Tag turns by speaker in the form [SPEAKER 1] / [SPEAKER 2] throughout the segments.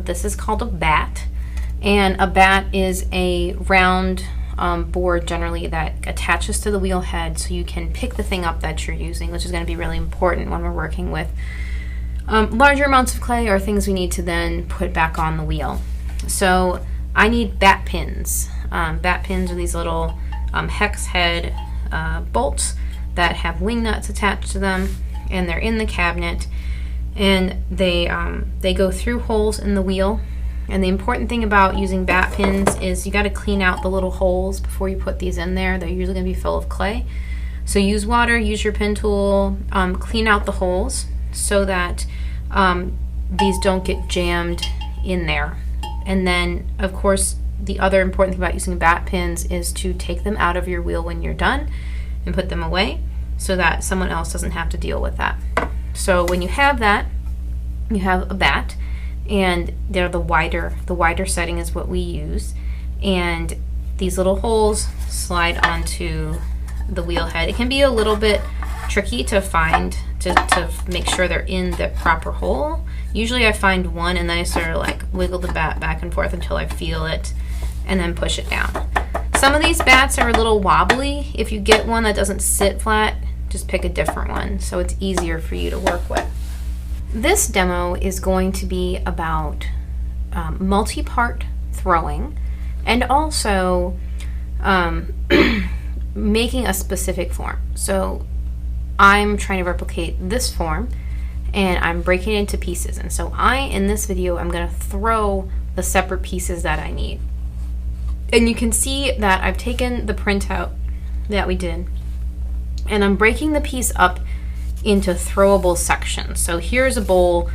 [SPEAKER 1] this is called a bat, and a bat is a round board generally that attaches to the wheel head, so you can pick the thing up that you're using, which is going to be really important when we're working with larger amounts of clay or things we need to then put back on the wheel. So I need bat pins. Bat pins are these little hex head bolts that have wing nuts attached to them, and they're in the cabinet, and they go through holes in the wheel. And the important thing about using bat pins is you got to clean out the little holes before you put these in there. They're usually going to be full of clay. So use water, use your pin tool, clean out the holes so that these don't get jammed in there. And then, of course, the other important thing about using bat pins is to take them out of your wheel when you're done and put them away so that someone else doesn't have to deal with that. So when you have that, you have a bat, and they're the wider setting is what we use, and these little holes slide onto the wheel head. It can be a little bit tricky to find, to make sure they're in the proper hole. Usually I find one, and then I sort of like wiggle the bat back and forth until I feel it, and then push it down. Some of these bats are a little wobbly. If you get one that doesn't sit flat, just pick a different one so it's easier for you to work with. This demo is going to be about multi-part throwing, and also making a specific form. So I'm trying to replicate this form, and I'm breaking it into pieces. And so in this video, I'm going to throw the separate pieces that I need. And you can see that I've taken the printout that we did, and I'm breaking the piece up into throwable sections. So here's a bowl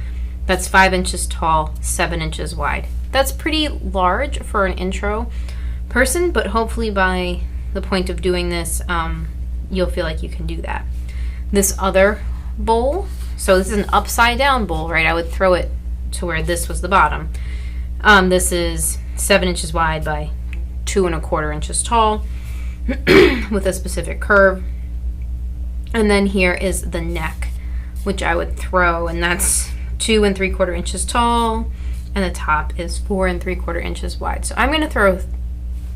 [SPEAKER 1] that's 5 inches tall, 7 inches wide. That's pretty large for an intro person, but hopefully by the point of doing this, you'll feel like you can do that. This other bowl, so this is an upside down bowl, right? I would throw it to where this was the bottom. This is 7 inches wide by 2 1/4 inches tall with a specific curve. And then here is the neck, which I would throw, and that's 2 3/4 inches tall, and the top is 4 3/4 inches wide. So I'm going to throw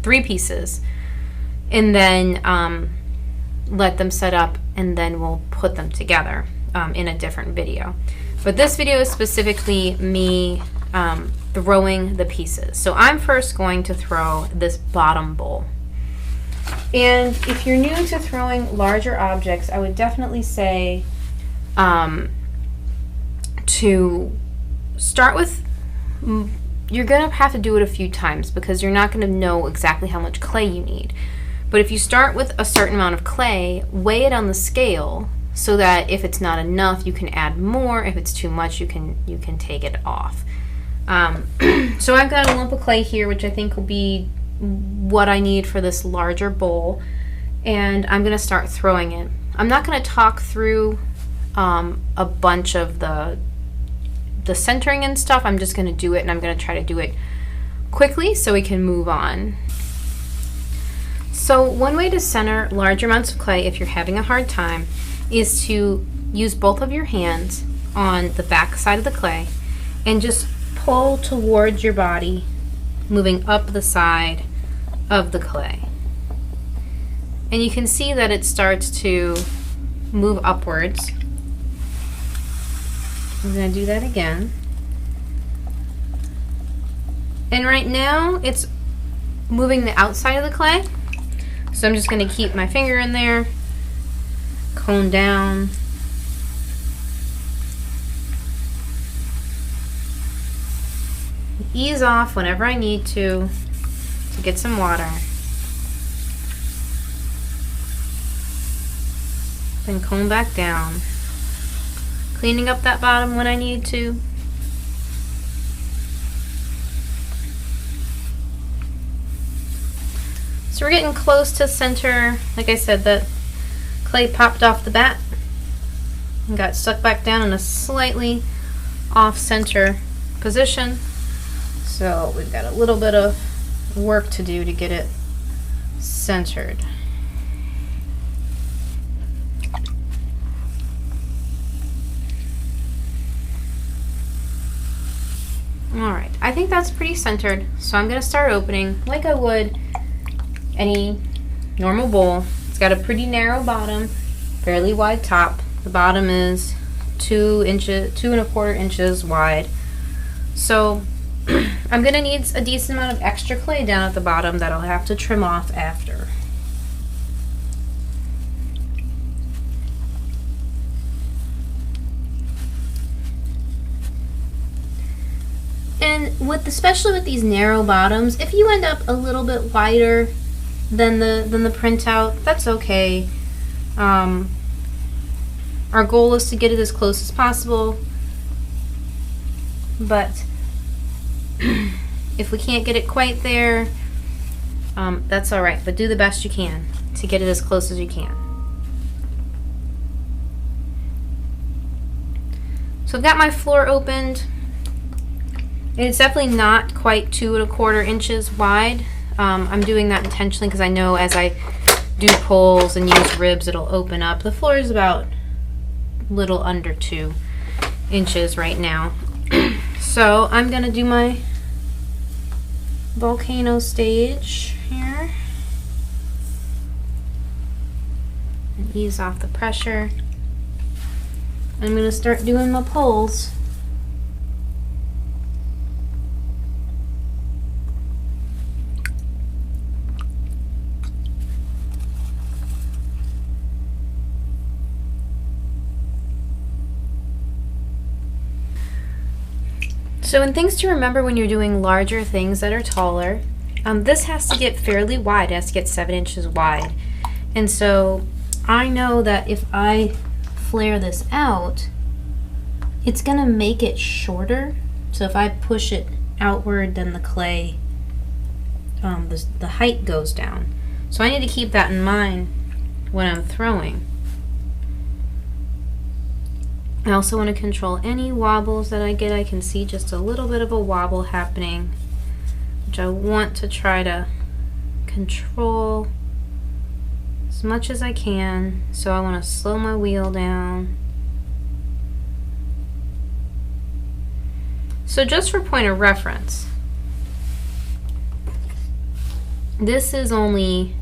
[SPEAKER 1] 3 pieces, and then let them set up, and then we'll put them together in a different video. But this video is specifically me throwing the pieces. So I'm first going to throw this bottom bowl. And if you're new to throwing larger objects, I would definitely say to start with, you're going to have to do it a few times because you're not going to know exactly how much clay you need. But if you start with a certain amount of clay, weigh it on the scale so that if it's not enough, you can add more. If it's too much, you can take it off. So I've got a lump of clay here, which I think will be what I need for this larger bowl, and I'm going to start throwing it. I'm not going to talk through a bunch of the centering and stuff. I'm just going to do it, and I'm going to try to do it quickly so we can move on. So one way to center large amounts of clay if you're having a hard time is to use both of your hands on the back side of the clay and just pull towards your body, moving up the side of the clay. And you can see that it starts to move upwards. I'm going to do that again. And right now it's moving the outside of the clay. So I'm just going to keep my finger in there, cone down, ease off whenever I need to get some water. Then comb back down, cleaning up that bottom when I need to. So we're getting close to center. Like I said, the clay popped off the bat and got stuck back down in a slightly off-center position. So we've got a little bit of work to do to get it centered. All right, I think that's pretty centered, so I'm gonna start opening like I would any normal bowl. It's got a pretty narrow bottom, fairly wide top. The bottom is 2.25 inches wide. So I'm gonna need a decent amount of extra clay down at the bottom that I'll have to trim off after. And especially with these narrow bottoms, if you end up a little bit wider than the printout, that's okay. Our goal is to get it as close as possible, but if we can't get it quite there, that's all right. But do the best you can to get it as close as you can. So I've got my floor opened. And it's definitely not quite 2.25 inches wide. I'm doing that intentionally because I know as I do pulls and use ribs, it'll open up. The floor is about a little under 2 inches right now. So I'm gonna do my volcano stage here. And ease off the pressure. I'm gonna start doing my pulls. So, and things to remember when you're doing larger things that are taller, this has to get fairly wide. It has to get 7 inches wide. And so I know that if I flare this out, it's going to make it shorter. So if I push it outward, then the clay, the height goes down. So I need to keep that in mind when I'm throwing. I also want to control any wobbles that I get. I can see just a little bit of a wobble happening, which I want to try to control as much as I can. So I want to slow my wheel down. So just for point of reference, this is only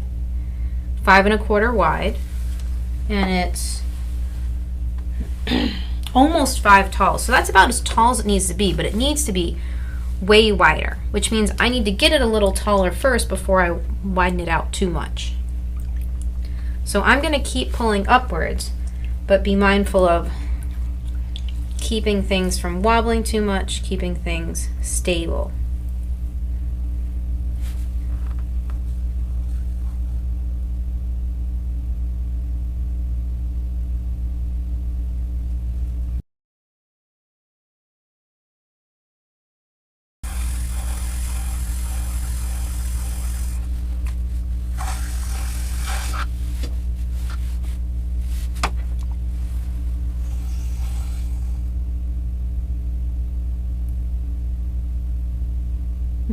[SPEAKER 1] 5.25 wide, and it's almost 5 tall. So that's about as tall as it needs to be, but it needs to be way wider, which means I need to get it a little taller first before I widen it out too much. So I'm going to keep pulling upwards, but be mindful of keeping things from wobbling too much, keeping things stable.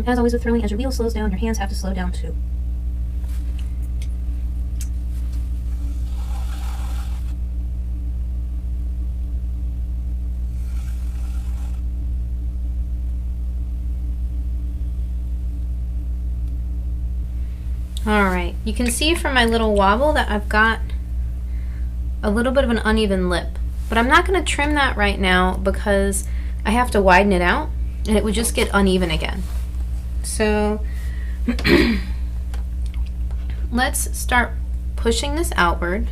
[SPEAKER 1] As always with throwing, as your wheel slows down, your hands have to slow down too. Alright, you can see from my little wobble that I've got a little bit of an uneven lip. But I'm not going to trim that right now because I have to widen it out and it would just get uneven again. So let's start pushing this outward.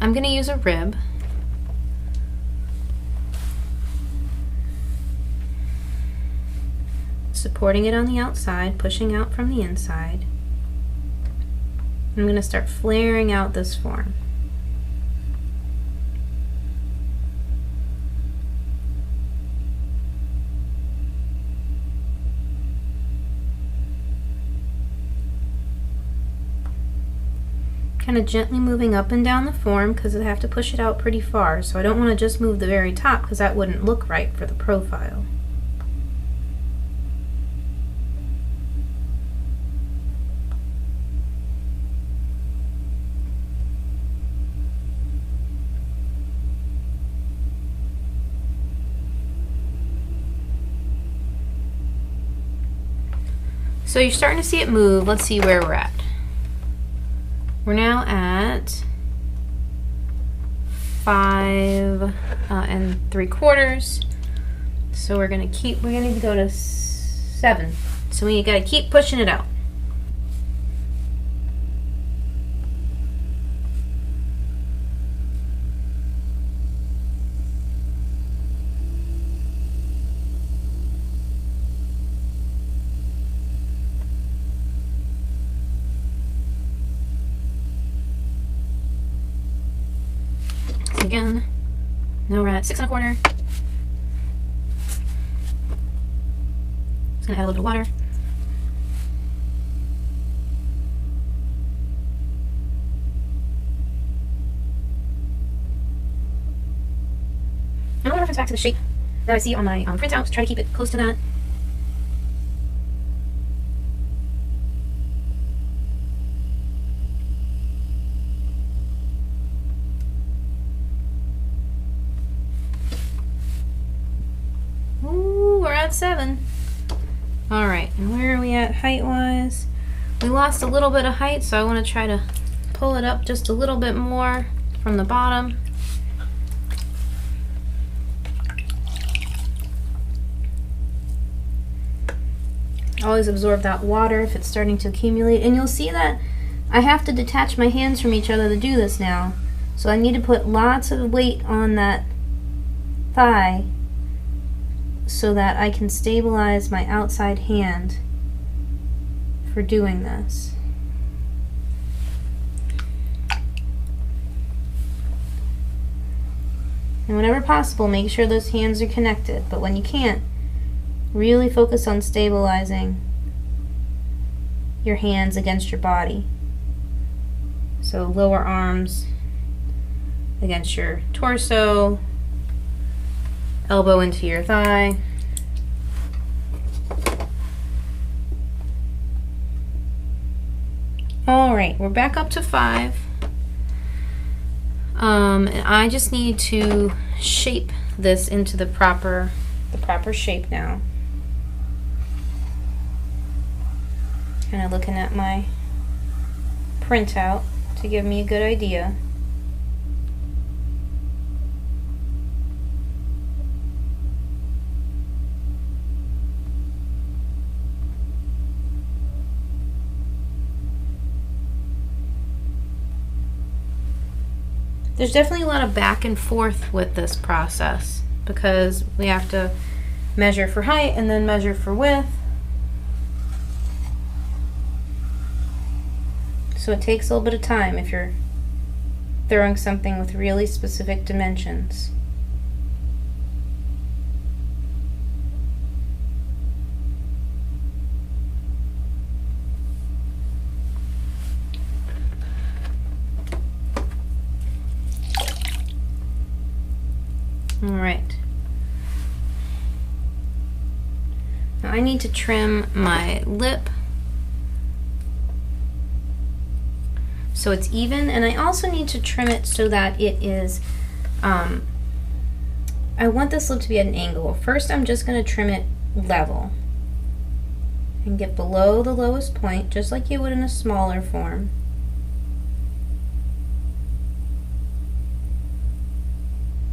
[SPEAKER 1] I'm going to use a rib. Supporting it on the outside, pushing out from the inside. I'm going to start flaring out this form. Kind of gently moving up and down the form because I have to push it out pretty far, so I don't want to just move the very top because that wouldn't look right for the profile. So you're starting to see it move. Let's see where we're at. We're now at 5 3/4. So we're gonna need to go to 7. So we gotta keep pushing it out. Again, now we're at 6 1/4. Just gonna add a little bit of water. I'm gonna reference back to the shape that I see on my printout to try to keep it close to that. We're at 7. All right, and where are we at height-wise? We lost a little bit of height, so I want to try to pull it up just a little bit more from the bottom. Always absorb that water if it's starting to accumulate, and you'll see that I have to detach my hands from each other to do this now. So I need to put lots of weight on that thigh so that I can stabilize my outside hand for doing this. And whenever possible, make sure those hands are connected, but when you can't, really focus on stabilizing your hands against your body. So lower arms against your torso, elbow into your thigh. All right, we're back up to 5. And I just need to shape this into the proper shape now. Kind of looking at my printout to give me a good idea. There's definitely a lot of back and forth with this process because we have to measure for height and then measure for width. So it takes a little bit of time if you're throwing something with really specific dimensions. All right. Now I need to trim my lip so it's even, and I also need to trim it so that it is, I want this lip to be at an angle. First I'm just going to trim it level and get below the lowest point just like you would in a smaller form.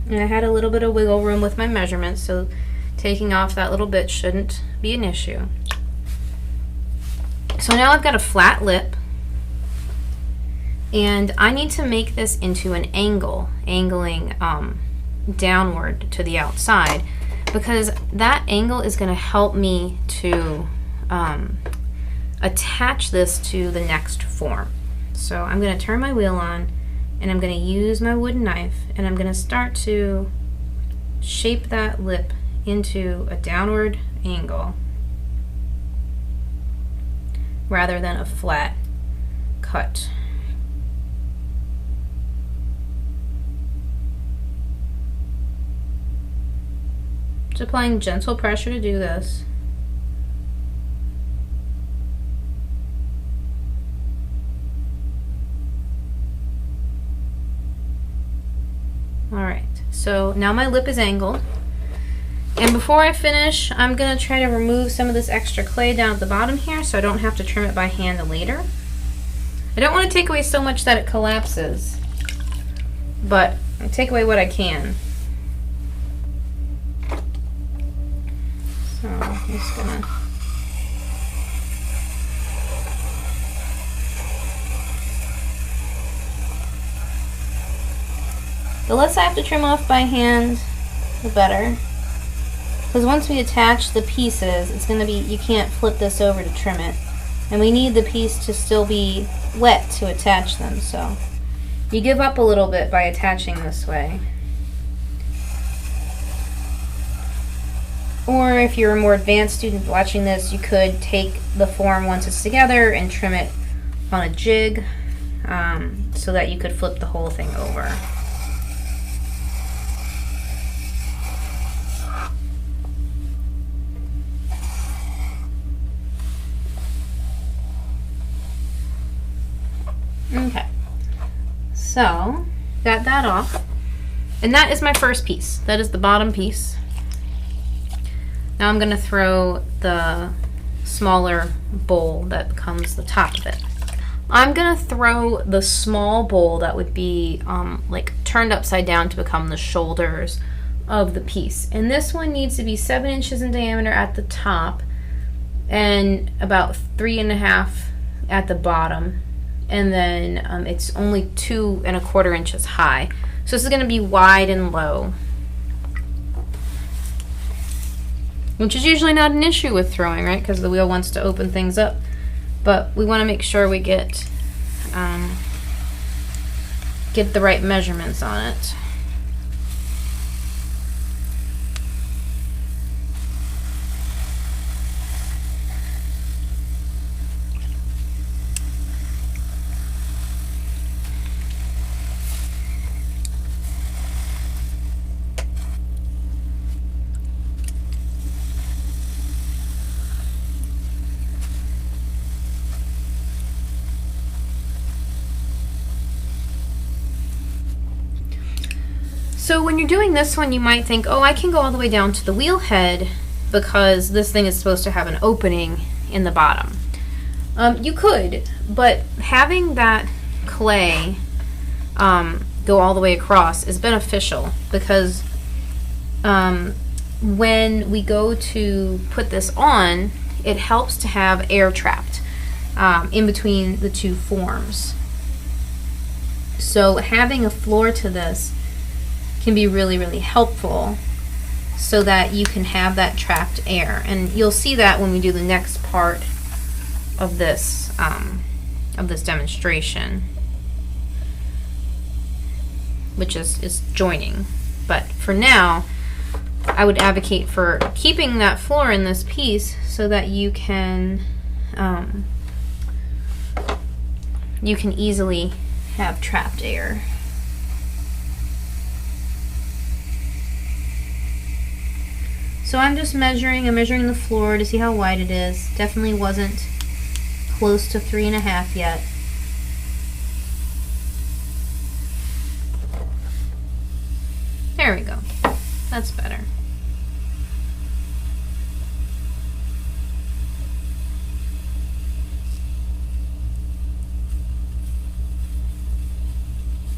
[SPEAKER 1] And I had a little bit of wiggle room with my measurements, so taking off that little bit shouldn't be an issue. So now I've got a flat lip, and I need to make this into an angle, angling downward to the outside, because that angle is going to help me to attach this to the next form. So I'm going to turn my wheel on, and I'm going to use my wooden knife, and I'm going to start to shape that lip into a downward angle rather than a flat cut. Just applying gentle pressure to do this. Alright, so now my lip is angled, And before I finish, I'm going to try to remove some of this extra clay down at the bottom here so I don't have to trim it by hand later. I don't want to take away so much that it collapses, but I take away what I can. So I'm just going to... The less I have to trim off by hand, the better. Because once we attach the pieces, it's going to be, you can't flip this over to trim it. And we need the piece to still be wet to attach them, so you give up a little bit by attaching this way. Or if you're a more advanced student watching this, you could take the form once it's together and trim it on a jig so that you could flip the whole thing over. Okay, so got that off, and that is my first piece. That is the bottom piece. Now I'm going to throw the smaller bowl that becomes the top of it. I'm going to throw the small bowl that would be like turned upside down to become the shoulders of the piece. And this one needs to be 7 inches in diameter at the top and about 3.5 at the bottom. And then it's only 2 1/4 inches high. So this is going to be wide and low, which is usually not an issue with throwing, right? Because the wheel wants to open things up. But we want to make sure we get the right measurements on it. So when you're doing this one, you might think, oh, I can go all the way down to the wheel head because this thing is supposed to have an opening in the bottom. You could, but having that clay go all the way across is beneficial because when we go to put this on, it helps to have air trapped in between the two forms. So having a floor to this can be really, really helpful so that you can have that trapped air. And you'll see that when we do the next part of this demonstration, which is joining. But for now, I would advocate for keeping that floor in this piece so that you can easily have trapped air. So I'm just measuring the floor to see how wide it is. Definitely wasn't close to 3.5 yet. There we go. That's better.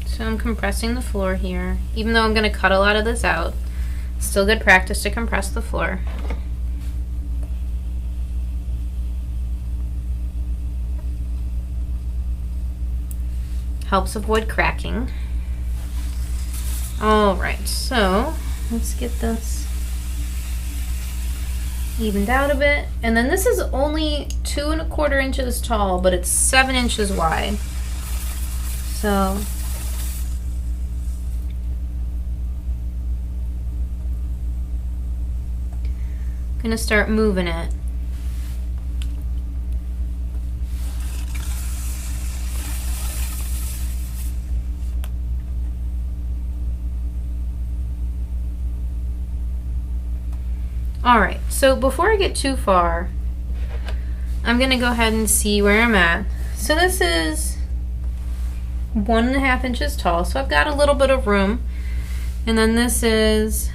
[SPEAKER 1] So I'm compressing the floor here, even though I'm going to cut a lot of this out. Still good practice to compress the floor. Helps avoid cracking. Alright, so let's get this evened out a bit. And then this is only 2 1/4 inches tall, but it's 7 inches wide. So I'm going to start moving it. Alright, so before I get too far, I'm going to go ahead and see where I'm at. So this is 1.5 inches tall, so I've got a little bit of room. And then this is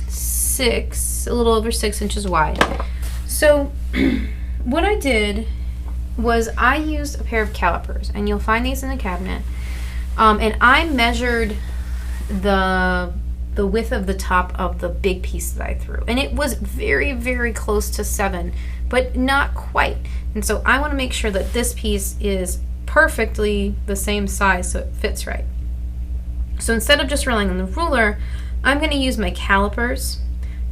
[SPEAKER 1] 6 a little over 6 inches wide. So what I did was I used a pair of calipers, and you'll find these in the cabinet. And I measured the width of the top of the big piece that I threw, and it was very, very close to 7, but not quite. And so I want to make sure that this piece is perfectly the same size so it fits right. So instead of just relying on the ruler, I'm going to use my calipers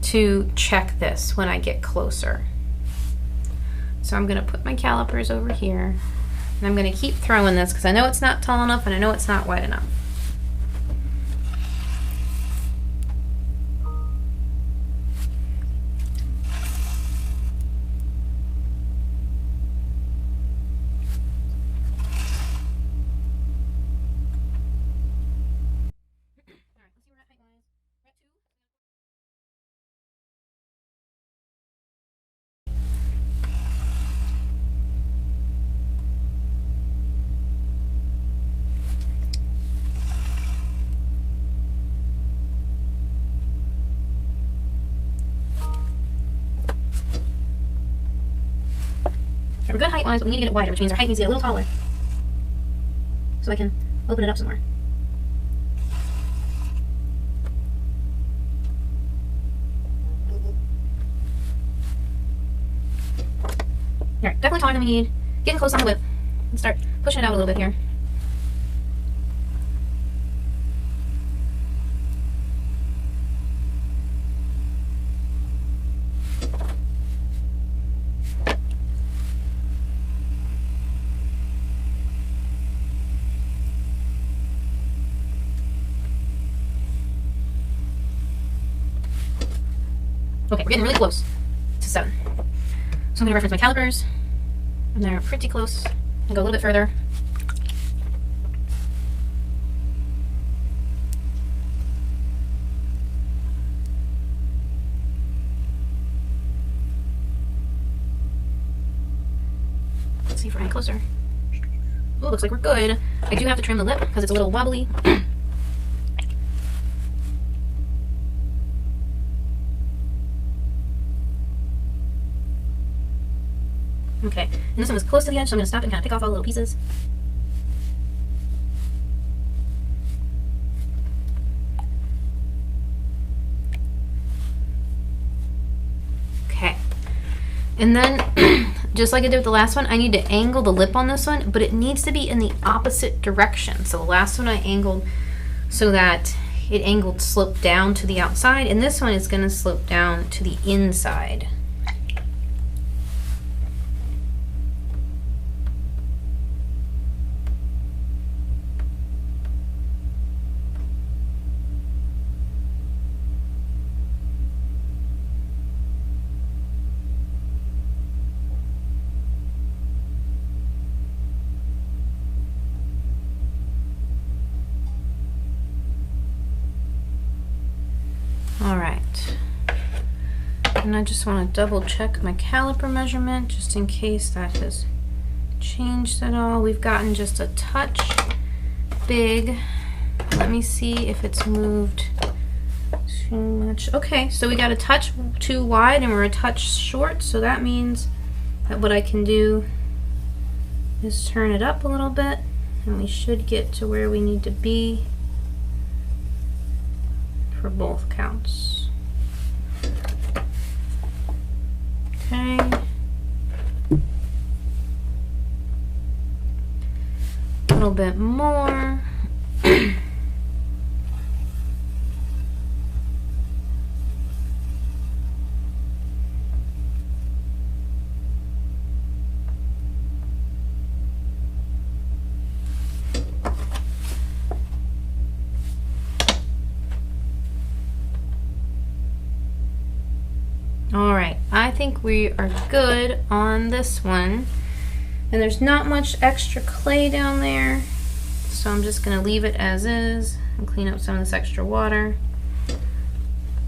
[SPEAKER 1] to check this when I get closer. So I'm going to put my calipers over here, and I'm going to keep throwing this because I know it's not tall enough and I know it's not wide enough. We're good height-wise, but we need to get it wider, which means our height needs to get a little taller. So I can open it up some more. Alright, definitely taller than we need. Getting close on the width. Let's start pushing it out a little bit here. Okay, we're getting really close to 7. So I'm going to reference my calipers, and they're pretty close. I'll go a little bit further. Let's see if we're any closer. Oh, looks like we're good. I do have to trim the lip because it's a little wobbly. Okay, and this one was close to the edge, so I'm going to stop and kind of pick off all the little pieces. Okay, and then just like I did with the last one, I need to angle the lip on this one, but it needs to be in the opposite direction. So the last one I angled so that it angled sloped down to the outside, and this one is going to slope down to the inside. All right, and I just want to double check my caliper measurement just in case that has changed at all. We've gotten just a touch big. Let me see if it's moved too much. Okay, so we got a touch too wide and we're a touch short, so that means that what I can do is turn it up a little bit, and we should get to where we need to be for both counts. Okay. A little bit more. All right, I think we are good on this one. And there's not much extra clay down there, so I'm just gonna leave it as is and clean up some of this extra water.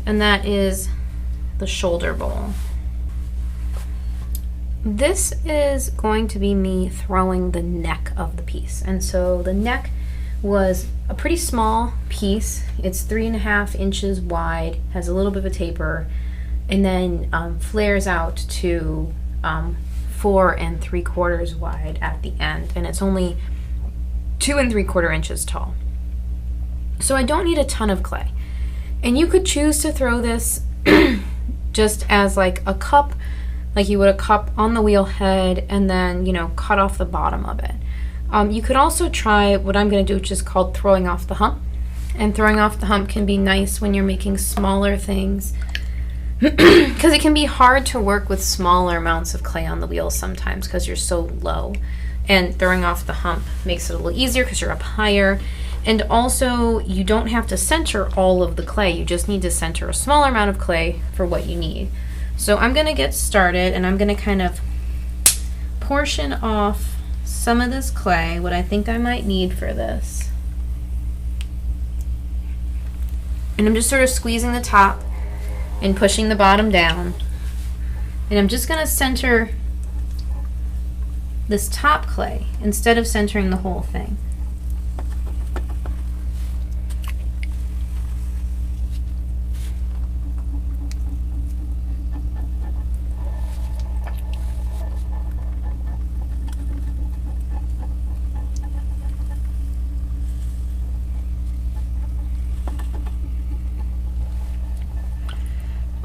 [SPEAKER 1] And that is the shoulder bowl. This is going to be me throwing the neck of the piece. And so the neck was a pretty small piece. It's 3.5 inches wide, has a little bit of a taper. and then flares out to 4 3/4 wide at the end, and it's only 2 3/4 inches tall. So I don't need a ton of clay. And you could choose to throw this just as like a cup, like you would a cup on the wheel head, and then, you know, cut off the bottom of it. You could also try what I'm going to do, which is called throwing off the hump. And throwing off the hump can be nice when you're making smaller things, because it can be hard to work with smaller amounts of clay on the wheel sometimes because you're so low. And throwing off the hump makes it a little easier because you're up higher. And also, you don't have to center all of the clay. You just need to center a smaller amount of clay for what you need. So I'm going to get started, and I'm going to kind of portion off some of this clay, what I think I might need for this. And I'm just sort of squeezing the top and pushing the bottom down. And I'm just going to center this top clay instead of centering the whole thing.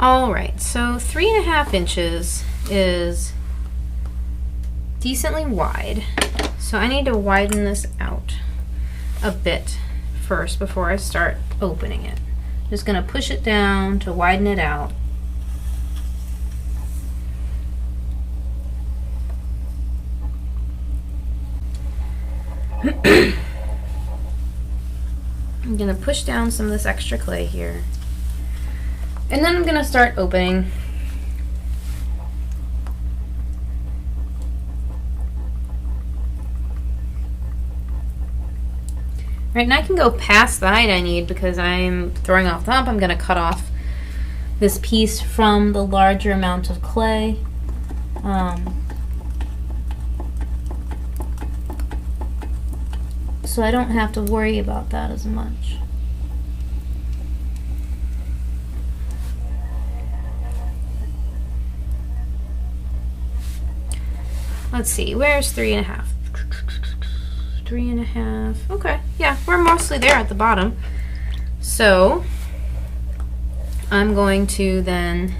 [SPEAKER 1] All right, so 3.5 inches is decently wide. So I need to widen this out a bit first before I start opening it. Just gonna push it down to widen it out. I'm gonna push down some of this extra clay here. And then I'm going to start opening. Right, and I can go past the height I need because I'm throwing off the hump. I'm going to cut off this piece from the larger amount of clay. So I don't have to worry about that as much. Let's see, where's 3.5? 3.5, okay, yeah, we're mostly there at the bottom. So, I'm going to then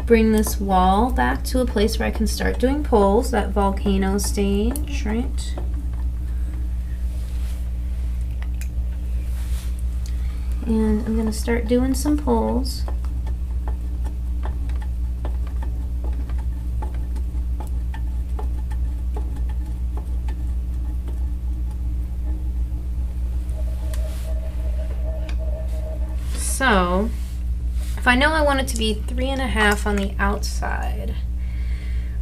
[SPEAKER 1] bring this wall back to a place where I can start doing poles, that volcano stage, right? And I'm going to start doing some poles. So, if I know I want it to be 3.5 on the outside,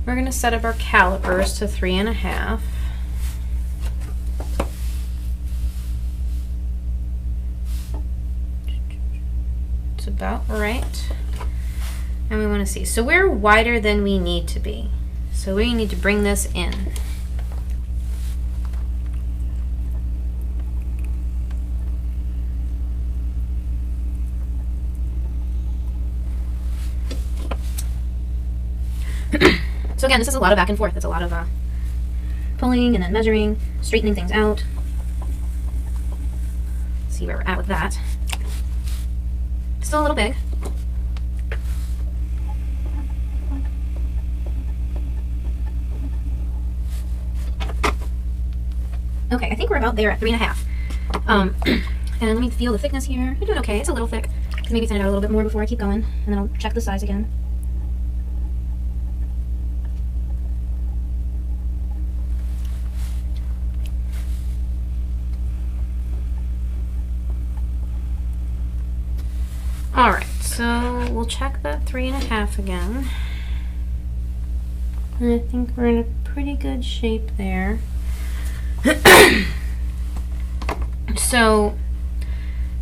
[SPEAKER 1] we're going to set up our calipers to 3.5. It's about right. And we want to see. So we're wider than we need to be. So we need to bring this in. So again, this is a lot of back and forth. It's a lot of pulling and then measuring, straightening things out. See where we're at with that. Still a little big. Okay, I think we're about there at 3.5. And let me feel the thickness here. I'm doing okay. It's a little thick. Maybe thin it out a little bit more before I keep going, and then I'll check the size again. Alright, so we'll check that 3.5 again. And I think we're in a pretty good shape there. So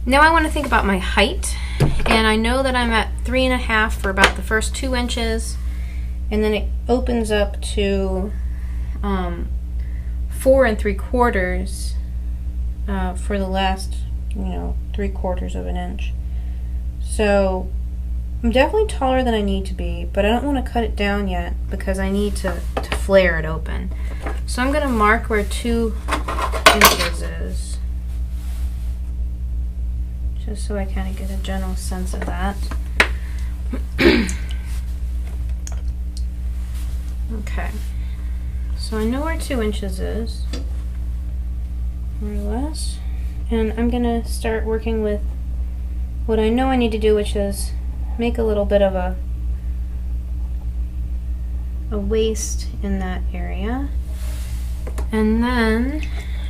[SPEAKER 1] now I want to think about my height, and I know that I'm at 3.5 for about the first 2 inches, and then it opens up to 4 3/4 for the last, 3/4 of an inch. So I'm definitely taller than I need to be, but I don't want to cut it down yet because I need to flare it open. So I'm going to mark where 2 inches is, just so I kind of get a general sense of that. Okay, so I know where 2 inches is, more or less, and I'm going to start working with what I know I need to do, which is make a little bit of a waist in that area. And then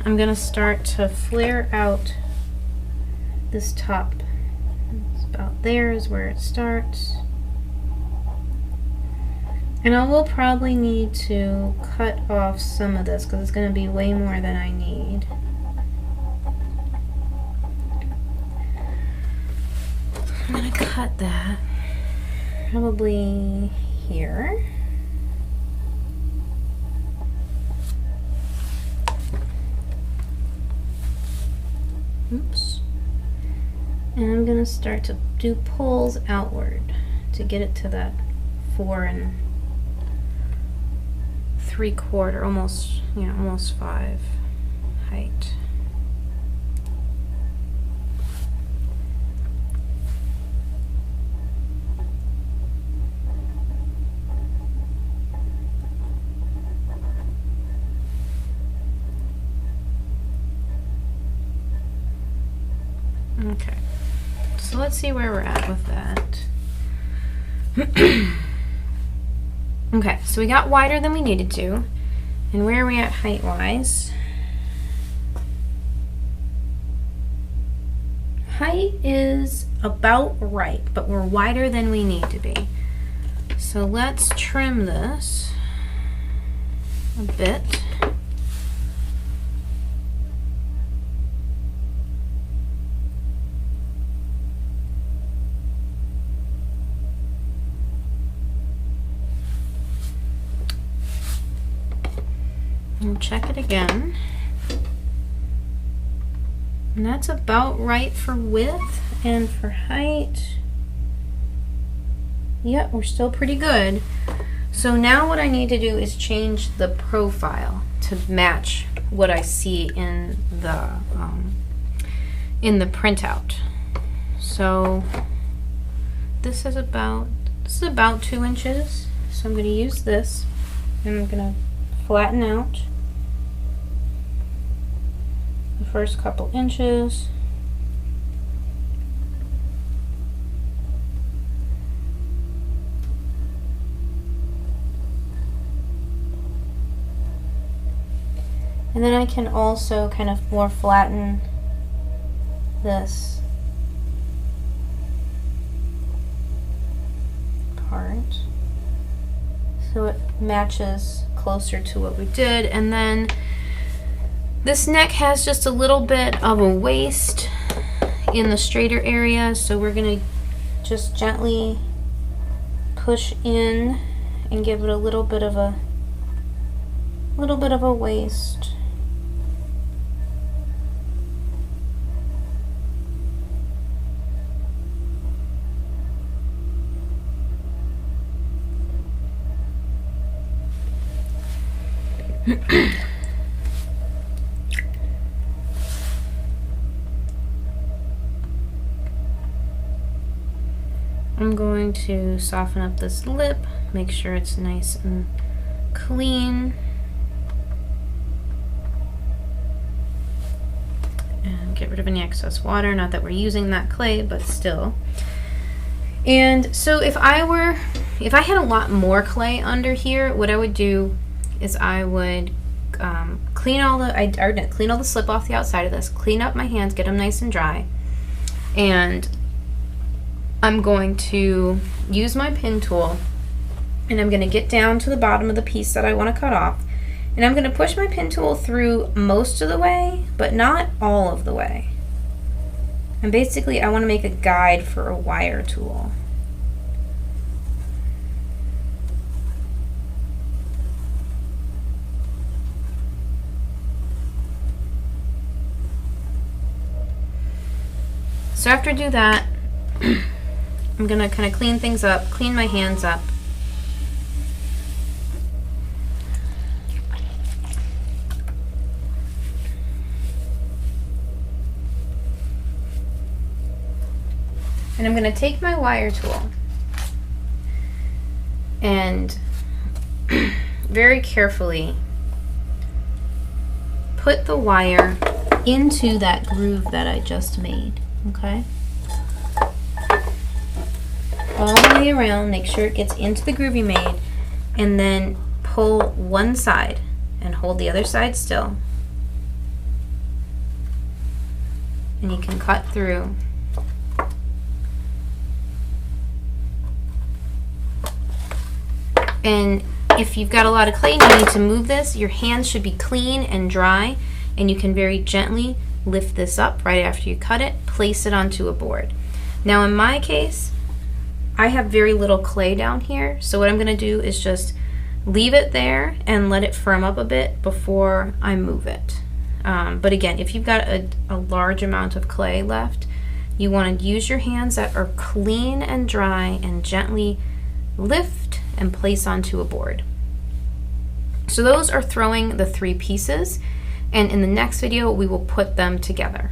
[SPEAKER 1] I'm going to start to flare out this top. It's about there is where it starts. And I will probably need to cut off some of this because it's going to be way more than I need. I'm going to cut that probably here. Oops. And I'm going to start to do pulls outward to get it to that 4 3/4, almost, almost 5 height. Okay, so let's see where we're at with that. Okay, so we got wider than we needed to. And where are we at height-wise? Height is about right, but we're wider than we need to be. So let's trim this a bit. And check it again. And that's about right for width, and for height, yep, we're still pretty good. So now what I need to do is change the profile to match what I see in the printout. So this is about 2 inches. So I'm going to use this, and I'm going to flatten out the first couple inches. And then I can also kind of more flatten this part so it matches closer to what we did. And then this neck has just a little bit of a waist in the straighter area, so we're going to just gently push in and give it a little bit of a waist. I'm going to soften up this lip, make sure it's nice and clean, and get rid of any excess water. Not that we're using that clay, but still. And so if I had a lot more clay under here, what I would do is I would clean all the slip off the outside of this, clean up my hands, get them nice and dry, and I'm going to use my pin tool, and I'm going to get down to the bottom of the piece that I want to cut off, and I'm going to push my pin tool through most of the way, but not all of the way. And basically I want to make a guide for a wire tool. So after I do that, I'm I'm gonna kind of clean things up, clean my hands up. And I'm gonna take my wire tool and very carefully put the wire into that groove that I just made, okay? All the way around, make sure it gets into the groove you made, and then pull one side and hold the other side still. And you can cut through. And if you've got a lot of clay and you need to move this, your hands should be clean and dry, and you can very gently lift this up right after you cut it, place it onto a board. Now in my case, I have very little clay down here, so what I'm going to do is just leave it there and let it firm up a bit before I move it. But again, if you've got a large amount of clay left, you want to use your hands that are clean and dry and gently lift and place onto a board. So those are throwing the 3 pieces, and in the next video we will put them together.